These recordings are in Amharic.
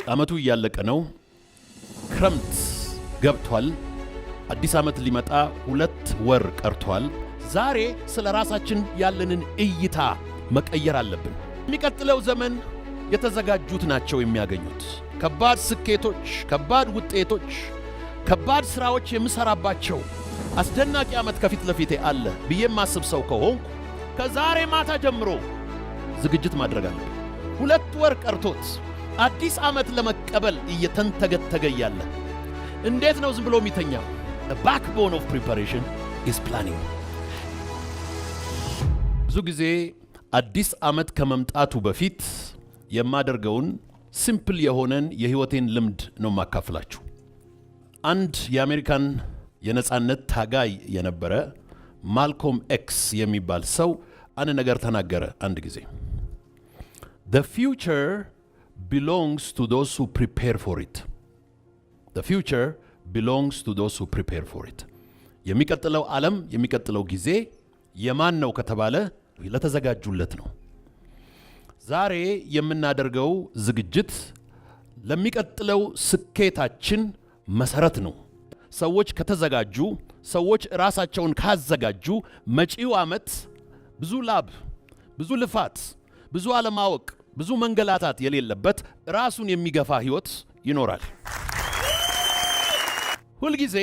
አመቱ እያለቀ ነው። ክረምት ገብቷል። አዲስ አመት ሊመጣ 2 ወር ቀርቷል። ዛሬ ስለ ራሳችን ያለንን እይታ መቀየር አለብን። የሚቀጥለው ዘመን የተዘጋጁት ናቸው የሚያገኙት። ከባድ ስኬቶች፣ ከባድ ውጤቶች፣ ከባድ ስራዎች የምሰራባቸው አስደናቂ አመት ከፊት ለፊቴ አለ ብዬ ማስብ ሰው ከሆንኩ ከዛሬ ማታ ጀምሮ ዝግጅት ማድረግ አለብን። 2 ወር ቀርቶት አዲስ አመት ለመቀበል እየተንተገተገ ያለ እንዴት ነው ዝም ብሎ የሚተኛው? The backbone of preparation is planning. ብዙ ጊዜ አዲስ አመት ከመምጣቱ በፊት የማደርገውን ሲምፕል የሆነን የህይወቴን ልምድ ነው ማካፈላችሁ። አንድ የአሜሪካን የነጻነት ታጋይ የነበረ ማልኮም ኤክስ የሚባል ሰው አንድ ነገር ተናገረ አንድ ጊዜ። The future belongs to those who prepare for it. The future belongs to those who prepare for it. የሚቀጥለው ዓለም የሚቀጥለው ጊዜ የማን ነው ከተባለ ለተዘጋጁለት ነው። ዛሬ የምናደርገው ዝግጅት ለሚቀጥለው ስኬታችን መሰረት ነው። ሰዎች ከተዘጋጁ፣ ሰዎች ራሳቸውን ካዘጋጁ መጪው ዓመት ብዙ ላብ፣ ብዙ ልፋት፣ ብዙ አለማወቅ፣ ብዙ መንገላታት የሌለበት ራሱን የሚገፋ ህይወት ይኖራል። ሁልጊዜ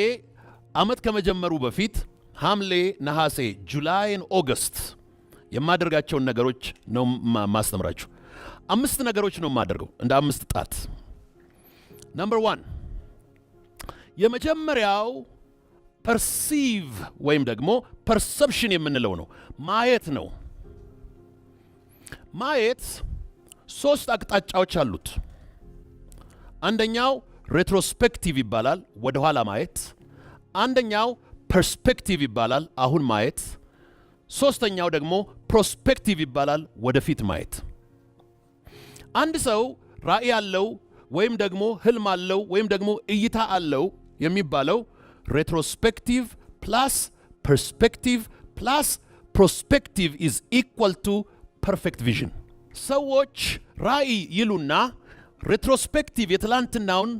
ዓመት ከመጀመሩ በፊት ሐምሌ፣ ነሐሴ፣ ጁላይ፣ ኦገስት የማደርጋቸውን ነገሮች ነው ማስተምራችሁ። 5 ነገሮች ነው የማደርገው እንደ 5 ጣት። ነምበር 1 የመጀመሪያው ፐርሲቭ ወይም ደግሞ ፐርሰፕሽን የምንለው ነው፣ ማየት ነው። ማየት 3 አቅጣጫዎች አሉት። አንደኛው ሬትሮስፔክቲቭ ይባላል፣ ወደ ኋላ ማየት። አንደኛው ፐርስፔክቲቭ ይባላል፣ አሁን ማየት። ሶስተኛው ደግሞ ፕሮስፔክቲቭ ይባላል፣ ወደፊት ማየት። አንድ ሰው ራዕይ አለው ወይም ደግሞ ህልም አለው ወይም ደግሞ እይታ አለው የሚባለው ሬትሮስፔክቲቭ ፕላስ ፐርስፔክቲቭ ፕላስ ፕሮስፔክቲቭ ኢዝ ኢኳል ቱ ፐርፌክት ቪዥን። ሰዎች ራዕይ ይሉና ሬትሮስፔክቲቭ የትላንትናውን፣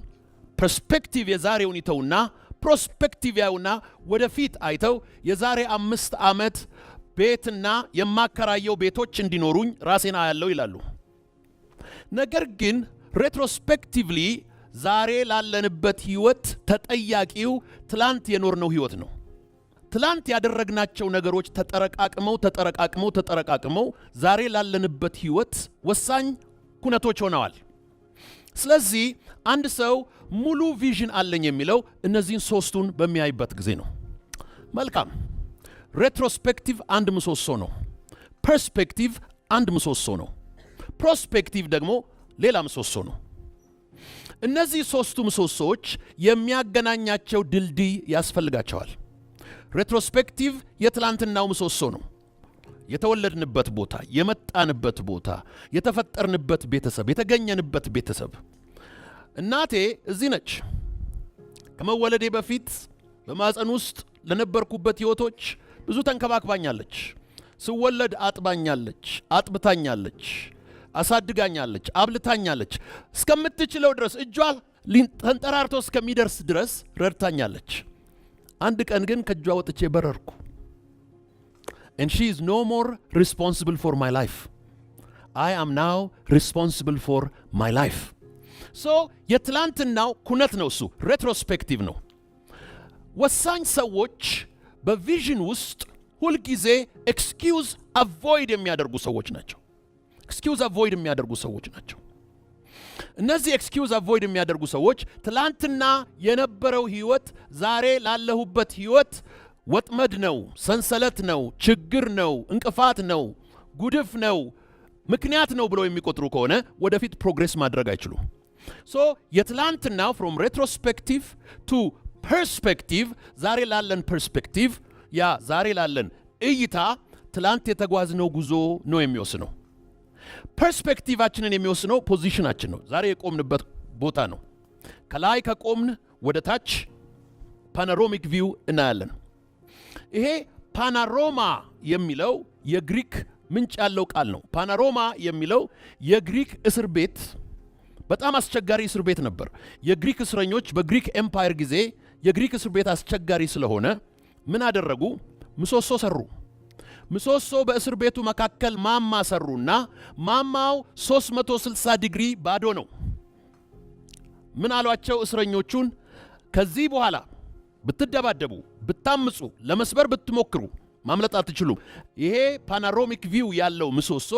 ፐርስፔክቲቭ የዛሬውን ይተውና ፕሮስፔክቲቭ ያዩና ወደፊት አይተው የዛሬ 5 ዓመት ቤትና የማከራየው ቤቶች እንዲኖሩኝ ራሴን አያለው ይላሉ። ነገር ግን ሬትሮስፔክቲቭሊ ዛሬ ላለንበት ህይወት ተጠያቂው ትላንት የኖርነው ህይወት ነው። ትላንት ያደረግናቸው ነገሮች ተጠረቃቅመው ዛሬ ላለንበት ህይወት ወሳኝ ኩነቶች ሆነዋል። ስለዚህ አንድ ሰው ሙሉ ቪዥን አለኝ የሚለው እነዚህን 3ቱን በሚያይበት ጊዜ ነው። መልካም። ሬትሮስፔክቲቭ አንድ ምሰሶ ነው። ፐርስፔክቲቭ አንድ ምሰሶ ነው። ፕሮስፔክቲቭ ደግሞ ሌላ ምሰሶ ነው። እነዚህ 3ቱ ምሰሶዎች የሚያገናኛቸው ድልድይ ያስፈልጋቸዋል። ሬትሮስፔክቲቭ የትላንትናው ምሰሶ ነው። የተወለድንበት ቦታ፣ የመጣንበት ቦታ፣ የተፈጠርንበት ቤተሰብ፣ የተገኘንበት ቤተሰብ። እናቴ እዚህ ነች። ከመወለዴ በፊት በማፀን ውስጥ ለነበርኩበት ህይወቶች ብዙ ተንከባክባኛለች። ስወለድ አጥባኛለች፣ አጥብታኛለች፣ አሳድጋኛለች፣ አብልታኛለች። እስከምትችለው ድረስ እጇ ተንጠራርቶ እስከሚደርስ ድረስ ረድታኛለች። አንድ ቀን ግን ከእጇ ወጥቼ በረርኩ። And she is no more responsible for my life. I am now responsible for my life. So የትላንትናው ኩነት ነው፣ እሱ ሬትሮስፔክቲቭ ነው። ወሳኝ ሰዎች በቪዥን ውስጥ ሁልጊዜ ኤክስኪውዝ አቮይድ የሚያደርጉ ሰዎች ናቸው። ኤክስኪውዝ አቮይድ የሚያደርጉ ሰዎች ናቸው። እነዚህ ኤክስኪውዝ አቮይድ የሚያደርጉ ሰዎች ትላንትና የነበረው ህይወት ዛሬ ላለሁበት ህይወት ወጥመድ ነው፣ ሰንሰለት ነው፣ ችግር ነው፣ እንቅፋት ነው፣ ጉድፍ ነው፣ ምክንያት ነው ብለው የሚቆጥሩ ከሆነ ወደፊት ፕሮግሬስ ማድረግ አይችሉም። ሶ የትላንትናው ፍሮም ሬትሮስፔክቲቭ ቱ ፐርስፔክቲቭ፣ ዛሬ ላለን ፐርስፔክቲቭ፣ ያ ዛሬ ላለን እይታ ትላንት የተጓዝነው ጉዞ ነው የሚወስነው። ፐርስፔክቲቫችንን የሚወስነው ፖዚሽናችን ነው፣ ዛሬ የቆምንበት ቦታ ነው። ከላይ ከቆምን ወደ ታች ፓኖራሚክ ቪው እናያለን። ይሄ ፓኖራማ የሚለው የግሪክ ምንጭ ያለው ቃል ነው። ፓኖራማ የሚለው የግሪክ እስር ቤት በጣም አስቸጋሪ እስር ቤት ነበር። የግሪክ እስረኞች በግሪክ ኤምፓየር ጊዜ የግሪክ እስር ቤት አስቸጋሪ ስለሆነ ምን አደረጉ? ምሰሶ ሰሩ። ምሰሶ በእስር ቤቱ መካከል ማማ ሰሩና ማማው 360 ዲግሪ ባዶ ነው። ምን አሏቸው እስረኞቹን? ከዚህ በኋላ ብትደባደቡ፣ ብታምፁ፣ ለመስበር ብትሞክሩ ማምለጥ አትችሉም። ይሄ ፓኖራሚክ ቪው ያለው ምሰሶ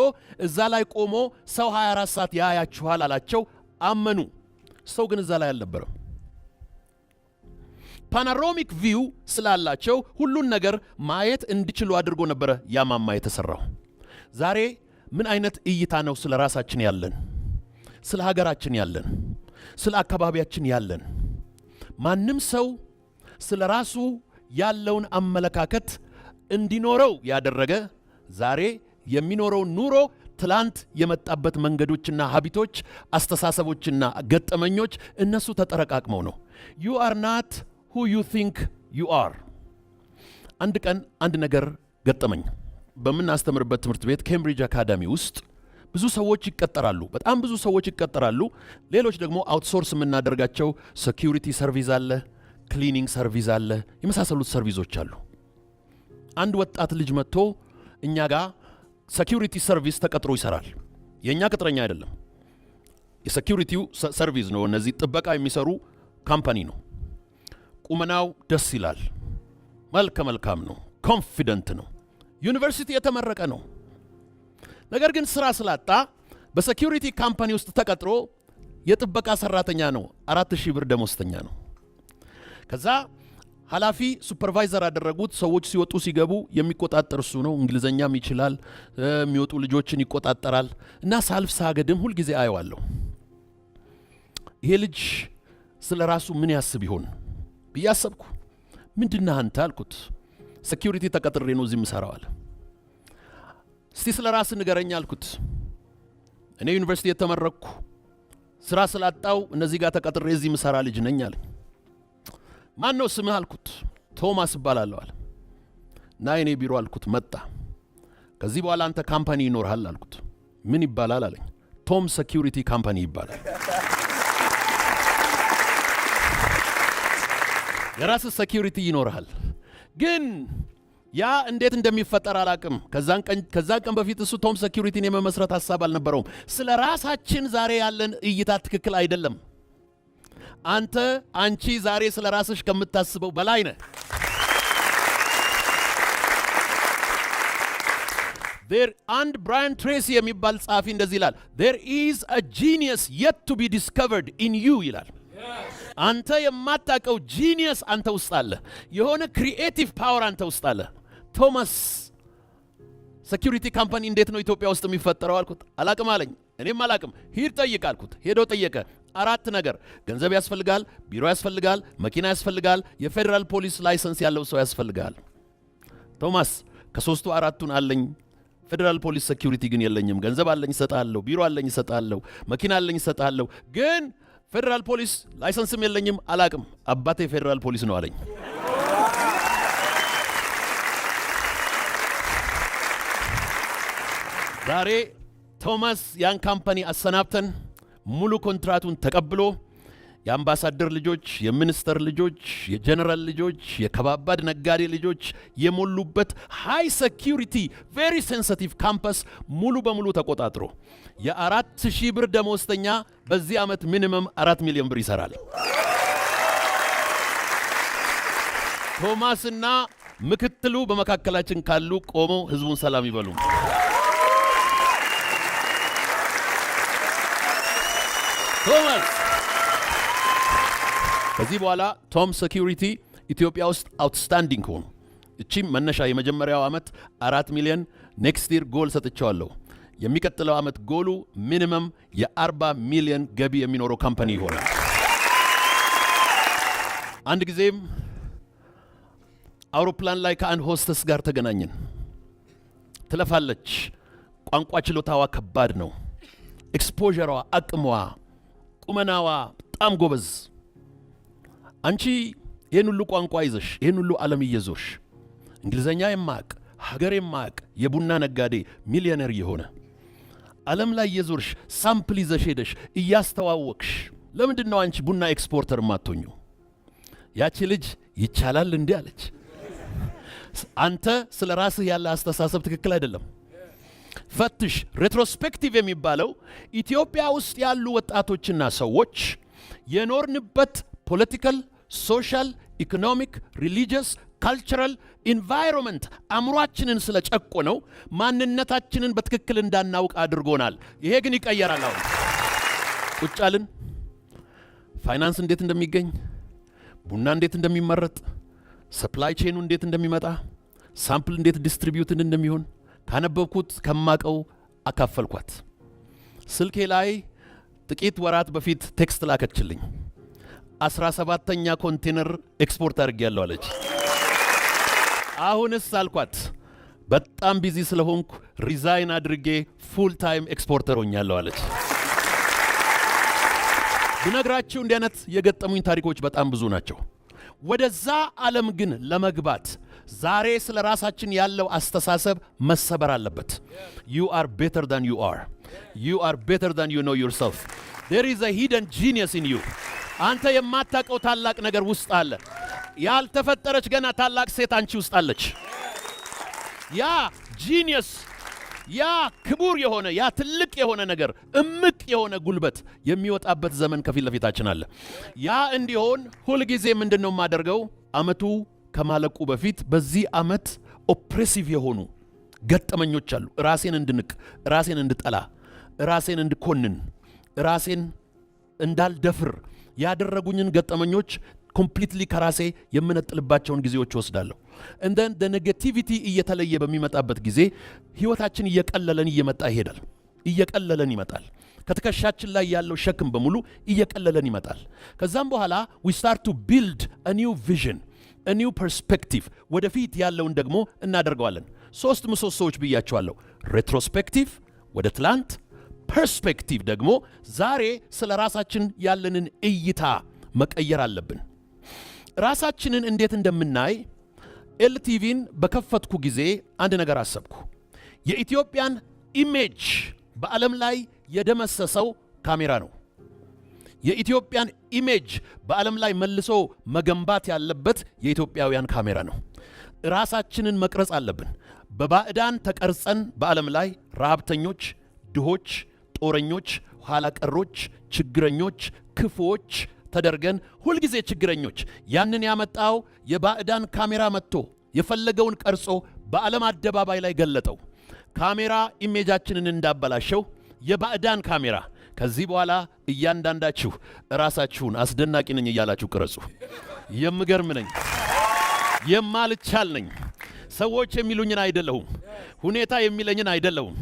እዛ ላይ ቆሞ ሰው 24 ሰዓት ያያችኋል አላቸው። አመኑ። ሰው ግን እዛ ላይ አልነበረም። ፓኖራሚክ ቪው ስላላቸው ሁሉን ነገር ማየት እንዲችሉ አድርጎ ነበረ ያማማ የተሰራው። ዛሬ ምን አይነት እይታ ነው ስለ ራሳችን ያለን? ስለ ሀገራችን ያለን? ስለ አካባቢያችን ያለን? ማንም ሰው ስለ ራሱ ያለውን አመለካከት እንዲኖረው ያደረገ ዛሬ የሚኖረው ኑሮ ትላንት የመጣበት መንገዶችና ሀቢቶች፣ አስተሳሰቦችና ገጠመኞች እነሱ ተጠረቃቅመው ነው። you are not who you think you are። አንድ ቀን አንድ ነገር ገጠመኝ። በምናስተምርበት ትምህርት ቤት ኬምብሪጅ አካዳሚ ውስጥ ብዙ ሰዎች ይቀጠራሉ። በጣም ብዙ ሰዎች ይቀጠራሉ። ሌሎች ደግሞ አውትሶርስ የምናደርጋቸው ሴኩሪቲ ሰርቪስ አለ፣ ክሊኒንግ ሰርቪስ አለ፣ የመሳሰሉት ሰርቪሶች አሉ። አንድ ወጣት ልጅ መጥቶ እኛ ጋር ሴኩሪቲ ሰርቪስ ተቀጥሮ ይሰራል። የኛ ቅጥረኛ አይደለም፣ የሴኩሪቲው ሰርቪስ ነው። እነዚህ ጥበቃ የሚሰሩ ካምፓኒ ነው። ቁመናው ደስ ይላል፣ መልከ መልካም ነው፣ ኮንፊደንት ነው፣ ዩኒቨርሲቲ የተመረቀ ነው። ነገር ግን ስራ ስላጣ በሴኩሪቲ ካምፓኒ ውስጥ ተቀጥሮ የጥበቃ ሰራተኛ ነው። 4000 ብር ደሞዝተኛ ነው። ከዛ ኃላፊ ሱፐርቫይዘር ያደረጉት ሰዎች ሲወጡ ሲገቡ የሚቆጣጠር እሱ ነው። እንግሊዘኛም ይችላል፣ የሚወጡ ልጆችን ይቆጣጠራል። እና ሳልፍ ሳገድም ሁል ጊዜ አየዋለሁ። ይሄ ልጅ ስለ ራሱ ምን ያስብ ይሆን ብዬ አሰብኩ። ምንድነህ አንተ አልኩት። ሴኩሪቲ ተቀጥሬ ነው እዚህ የምሰራው አለ። እስቲ ስለ ራስ ንገረኝ አልኩት። እኔ ዩኒቨርሲቲ የተመረቅኩ ስራ ስላጣው እነዚህ ጋር ተቀጥሬ እዚህ የምሰራ ልጅ ነኝ አለ። ማን ነው ስምህ አልኩት። ቶማስ እባላለሁ አለ። ና የኔ ቢሮ አልኩት። መጣ። ከዚህ በኋላ አንተ ካምፓኒ ይኖርሃል አልኩት። ምን ይባላል አለኝ። ቶም ሴኩሪቲ ካምፓኒ ይባላል። የራስህ ሴኩሪቲ ይኖርሃል። ግን ያ እንዴት እንደሚፈጠር አላቅም። ከዛን ቀን በፊት እሱ ቶም ሴኩሪቲን የመመስረት ሐሳብ አልነበረውም። ስለ ራሳችን ዛሬ ያለን እይታ ትክክል አይደለም። አንቺ ዛሬ ስለ ራስሽ ከምታስበው በላይ ነህ። አንድ ብራያን ትሬሲ የሚባል ጸሐፊ እንደዚህ ይላል፣ there is a genius yet to be discovered in you ይላል። አንተ የማታውቀው ጂኒየስ አንተ ውስጥ አለ። የሆነ ክሪኤቲቭ ፓወር አንተ ውስጥ አለ። ቶማስ ሴኩሪቲ ካምፓኒ እንዴት ነው ኢትዮጵያ ውስጥ የሚፈጠረው አልኩት። አላቅም አለኝ። እኔም አላቅም። ሂድ ጠይቅ አልኩት። ሄዶ ጠየቀ። 4 ነገር ገንዘብ ያስፈልጋል፣ ቢሮ ያስፈልጋል፣ መኪና ያስፈልጋል፣ የፌደራል ፖሊስ ላይሰንስ ያለው ሰው ያስፈልጋል። ቶማስ ከሶስቱ 4ቱን አለኝ፣ ፌደራል ፖሊስ ሴኩሪቲ ግን የለኝም። ገንዘብ አለኝ እሰጣለሁ፣ ቢሮ አለኝ እሰጣለሁ፣ መኪና አለኝ እሰጣለሁ፣ ግን ፌደራል ፖሊስ ላይሰንስም የለኝም። አላቅም። አባቴ ፌደራል ፖሊስ ነው አለኝ። ዛሬ ቶማስ ያን ካምፓኒ አሰናብተን ሙሉ ኮንትራቱን ተቀብሎ የአምባሳደር ልጆች፣ የሚኒስተር ልጆች፣ የጀነራል ልጆች፣ የከባባድ ነጋዴ ልጆች የሞሉበት ሃይ ሴኩሪቲ ቬሪ ሴንሲቲቭ ካምፓስ ሙሉ በሙሉ ተቆጣጥሮ የ4000 ብር ደሞዝተኛ በዚህ ዓመት ሚኒመም 4 ሚሊዮን ብር ይሰራል። ቶማስና ምክትሉ በመካከላችን ካሉ ቆመው ህዝቡን ሰላም ይበሉ። ቶማስ ከዚህ በኋላ ቶም ሴኩሪቲ ኢትዮጵያ ውስጥ አውትስታንዲንግ ሆኑ። እቺም መነሻ የመጀመሪያው ዓመት 4 ሚሊዮን ኔክስት ይር ጎል ሰጥቻለሁ። የሚቀጥለው ዓመት ጎሉ ሚኒመም የ40 ሚሊዮን ገቢ የሚኖረው ካምፓኒ ይሆናል። አንድ ጊዜም አውሮፕላን ላይ ከአንድ ሆስተስ ጋር ተገናኘን። ትለፋለች። ቋንቋ ችሎታዋ ከባድ ነው። ኤክስፖዠሯ፣ አቅሟ፣ ቁመናዋ በጣም ጎበዝ። አንቺ ይህን ሁሉ ቋንቋ ይዘሽ ይህን ሁሉ ዓለም እየዞሽ እንግሊዘኛ የማያውቅ ሀገር የማያውቅ የቡና ነጋዴ ሚሊዮነር የሆነ ዓለም ላይ የዞርሽ ሳምፕል ይዘሽ ሄደሽ እያስተዋወቅሽ ለምንድን ነው አንቺ ቡና ኤክስፖርተር ማትሆኙ? ያቺ ልጅ ይቻላል እንዴ አለች። አንተ ስለ ራስህ ያለ አስተሳሰብ ትክክል አይደለም። ፈትሽ። ሬትሮስፔክቲቭ የሚባለው ኢትዮጵያ ውስጥ ያሉ ወጣቶችና ሰዎች የኖርንበት ፖለቲካል፣ ሶሻል፣ ኢኮኖሚክ፣ ሪሊጂየስ፣ ካልቸራል ኢንቫይሮንመንት አእምሯችንን ስለጨቆነው ማንነታችንን በትክክል እንዳናውቅ አድርጎናል። ይሄ ግን ይቀየራል። አሁን ቁጭ አልን። ፋይናንስ እንዴት እንደሚገኝ፣ ቡና እንዴት እንደሚመረጥ፣ ሰፕላይ ቼኑ እንዴት እንደሚመጣ፣ ሳምፕል እንዴት ዲስትሪቢዩትድ እንደሚሆን ካነበብኩት ከማቀው አካፈልኳት። ስልኬ ላይ ጥቂት ወራት በፊት ቴክስት ላከችልኝ። 17ኛ ኮንቴነር ኤክስፖርት አድርጌያለሁ አለች። አሁንስ አልኳት በጣም ቢዚ ስለሆንኩ ሪዛይን አድርጌ ፉል ታይም ኤክስፖርተር ሆኛለሁ አለች። ብነግራችሁ እንዲህ አይነት የገጠሙኝ ታሪኮች በጣም ብዙ ናቸው። ወደዛ ዓለም ግን ለመግባት ዛሬ ስለ ራሳችን ያለው አስተሳሰብ መሰበር አለበት። You are better than you are. You are better than you know yourself. There is a hidden genius in you. አንተ የማታውቀው ታላቅ ነገር ውስጥ አለ። ያልተፈጠረች ገና ታላቅ ሴት አንቺ ውስጥ አለች። ያ ጂኒየስ፣ ያ ክቡር የሆነ ያ ትልቅ የሆነ ነገር እምቅ የሆነ ጉልበት የሚወጣበት ዘመን ከፊት ለፊታችን አለ። ያ እንዲሆን ሁልጊዜ ምንድነው የማደርገው? አመቱ ከማለቁ በፊት በዚህ አመት ኦፕሬሲቭ የሆኑ ገጠመኞች አሉ። ራሴን እንድንቅ፣ ራሴን እንድጠላ፣ ራሴን እንድኮንን፣ ራሴን እንዳልደፍር ያደረጉኝን ገጠመኞች ኮምፕሊትሊ ከራሴ የምነጥልባቸውን ጊዜዎች ወስዳለሁ። እንደን ኔጌቲቪቲ እየተለየ በሚመጣበት ጊዜ ህይወታችን እየቀለለን እየመጣ ይሄዳል። እየቀለለን ይመጣል። ከትከሻችን ላይ ያለው ሸክም በሙሉ እየቀለለን ይመጣል። ከዛም በኋላ we start to build a new vision, a new perspective. ወደፊት ያለውን ደግሞ እናደርገዋለን። 3 ምሰሶዎች ብያቸዋለሁ። ሬትሮስፔክቲቭ ወደ ትላንት፣ ፐርስፔክቲቭ ደግሞ ዛሬ ስለ ራሳችን ያለንን እይታ መቀየር አለብን። ራሳችንን እንዴት እንደምናይ ኤልቲቪን በከፈትኩ ጊዜ አንድ ነገር አሰብኩ። የኢትዮጵያን ኢሜጅ በዓለም ላይ የደመሰሰው ካሜራ ነው። የኢትዮጵያን ኢሜጅ በዓለም ላይ መልሶ መገንባት ያለበት የኢትዮጵያውያን ካሜራ ነው። ራሳችንን መቅረጽ አለብን። በባዕዳን ተቀርጸን በዓለም ላይ ረሃብተኞች፣ ድሆች፣ ጦረኞች፣ ኋላ ቀሮች፣ ችግረኞች፣ ክፉዎች ተደርገን ሁልጊዜ ችግረኞች። ያንን ያመጣው የባዕዳን ካሜራ መጥቶ የፈለገውን ቀርጾ በዓለም አደባባይ ላይ ገለጠው። ካሜራ ኢሜጃችንን እንዳበላሸው የባዕዳን ካሜራ። ከዚህ በኋላ እያንዳንዳችሁ ራሳችሁን አስደናቂ ነኝ እያላችሁ ቅረጹ። የምገርም ነኝ፣ የማልቻል ነኝ፣ ሰዎች የሚሉኝን አይደለሁም፣ ሁኔታ የሚለኝን አይደለሁም፣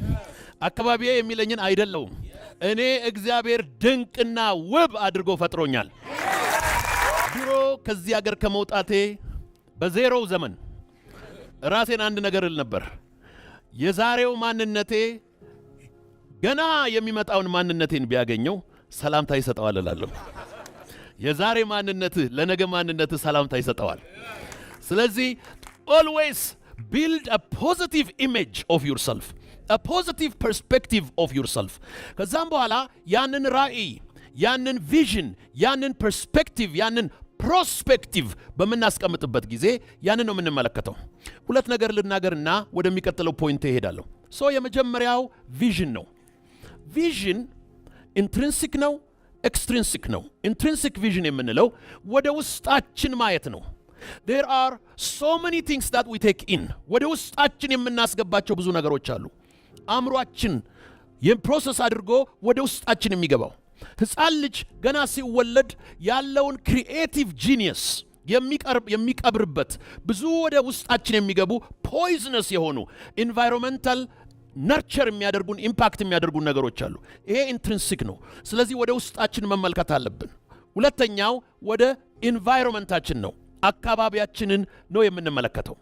አካባቢዬ የሚለኝን አይደለሁም። እኔ እግዚአብሔር ድንቅና ውብ አድርጎ ፈጥሮኛል። ድሮ ከዚህ ሀገር ከመውጣቴ በዜሮው ዘመን ራሴን አንድ ነገር እል ነበር። የዛሬው ማንነቴ ገና የሚመጣውን ማንነቴን ቢያገኘው ሰላምታ ይሰጠዋል እላለሁ። የዛሬ ማንነትህ ለነገ ማንነትህ ሰላምታ ይሰጠዋል። ስለዚህ always build a positive image of yourself, a positive perspective of yourself. ከዛም በኋላ ያንን ራእይ፣ ያንን ቪዥን፣ ያንን ፐርስፔክቲቭ፣ ያንን ፕሮስፔክቲቭ በምናስቀምጥበት ጊዜ ያንን ነው የምንመለከተው። ሁለት ነገር ልናገርና ወደሚቀጥለው ፖይንት እሄዳለሁ። የመጀመሪያው ቪዥን ነው። ቪዥን ኢንትሪንሲክ ነው፣ ኤክስትሪንሲክ ነው። ኢንትሪንሲክ ቪዥን የምንለው ወደ ውስጣችን ማየት ነው። There are so many things that we take in. ወደ ውስጣችን የምናስገባቸው ብዙ ነገሮች አሉ። አእምሯችን የፕሮሰስ አድርጎ ወደ ውስጣችን የሚገባው ሕፃን ልጅ ገና ሲወለድ ያለውን ክሪኤቲቭ ጂኒየስ የሚቀብርበት ብዙ ወደ ውስጣችን የሚገቡ ፖይዝነስ የሆኑ ኢንቫይሮንመንታል ነርቸር የሚያደርጉን ኢምፓክት የሚያደርጉን ነገሮች አሉ። ይሄ ኢንትሪንሲክ ነው። ስለዚህ ወደ ውስጣችን መመልከት አለብን። ሁለተኛው ወደ ኢንቫይሮንመንታችን ነው። አካባቢያችንን ነው የምንመለከተው።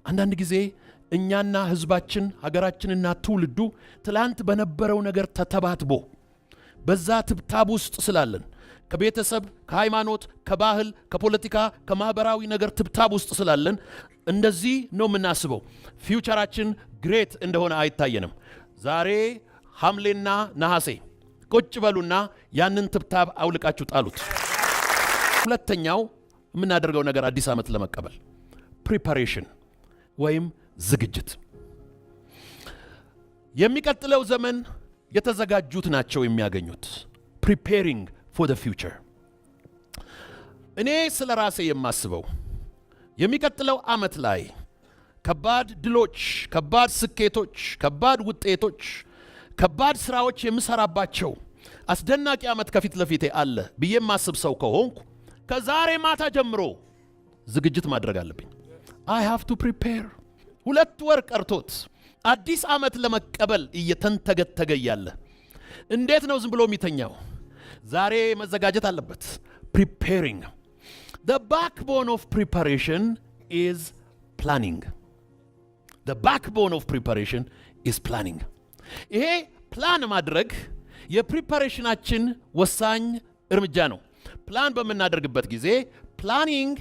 አንዳንድ ጊዜ እኛና ህዝባችን፣ ሀገራችንና ትውልዱ ትላንት በነበረው ነገር ተተባትቦ በዛ ትብታብ ውስጥ ስላለን ከቤተሰብ፣ ከሃይማኖት፣ ከባህል፣ ከፖለቲካ፣ ከማህበራዊ ነገር ትብታብ ውስጥ ስላለን እንደዚህ ነው የምናስበው። ፊውቸራችን ግሬት እንደሆነ አይታየንም። ዛሬ ሐምሌና ነሐሴ ቁጭ በሉና ያንን ትብታብ አውልቃችሁ ጣሉት። ሁለተኛው የምናደርገው ነገር አዲስ ዓመት ለመቀበል ፕሪፓሬሽን ወይም ዝግጅት። የሚቀጥለው ዘመን የተዘጋጁት ናቸው የሚያገኙት። preparing for the future። እኔ ስለ ራሴ የማስበው የሚቀጥለው ዓመት ላይ ከባድ ድሎች፣ ከባድ ስኬቶች፣ ከባድ ውጤቶች፣ ከባድ ስራዎች የምሰራባቸው አስደናቂ ዓመት ከፊት ለፊቴ አለ ብዬ የማስብ ሰው ከሆንኩ ከዛሬ ማታ ጀምሮ ዝግጅት ማድረግ አለብኝ። I have to prepare። 2 ወር ቀርቶት አዲስ ዓመት ለመቀበል እየተንተገተገ ያለ እንዴት ነው ዝም ብሎ የሚተኛው? ዛሬ መዘጋጀት አለበት። preparing። The backbone of preparation is planning. The backbone of preparation is planning. ይሄ ፕላን ማድረግ የፕሪፓሬሽናችን ወሳኝ እርምጃ ነው። ፕላን በምናደርግበት ጊዜ planning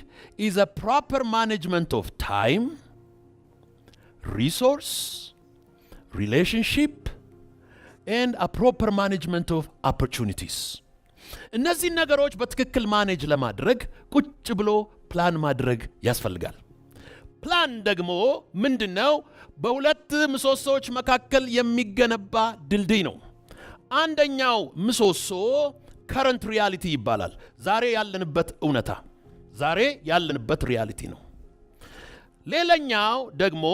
is a proper management of time, resource, relationship, and a proper management of opportunities. እነዚህ ነገሮች በትክክል ማኔጅ ለማድረግ ቁጭ ብሎ ፕላን ማድረግ ያስፈልጋል። ፕላን ደግሞ ምንድነው? በሁለት ምሰሶዎች መካከል የሚገነባ ድልድይ ነው። አንደኛው ምሰሶ current reality ይባላል። ዛሬ ያለንበት እውነታ፣ ዛሬ ያለንበት ሪያሊቲ ነው። ሌላኛው ደግሞ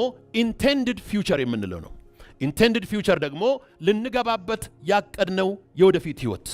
intended future የምንለው ነው። intended future ደግሞ ልንገባበት ያቀድነው የወደፊት ህይወት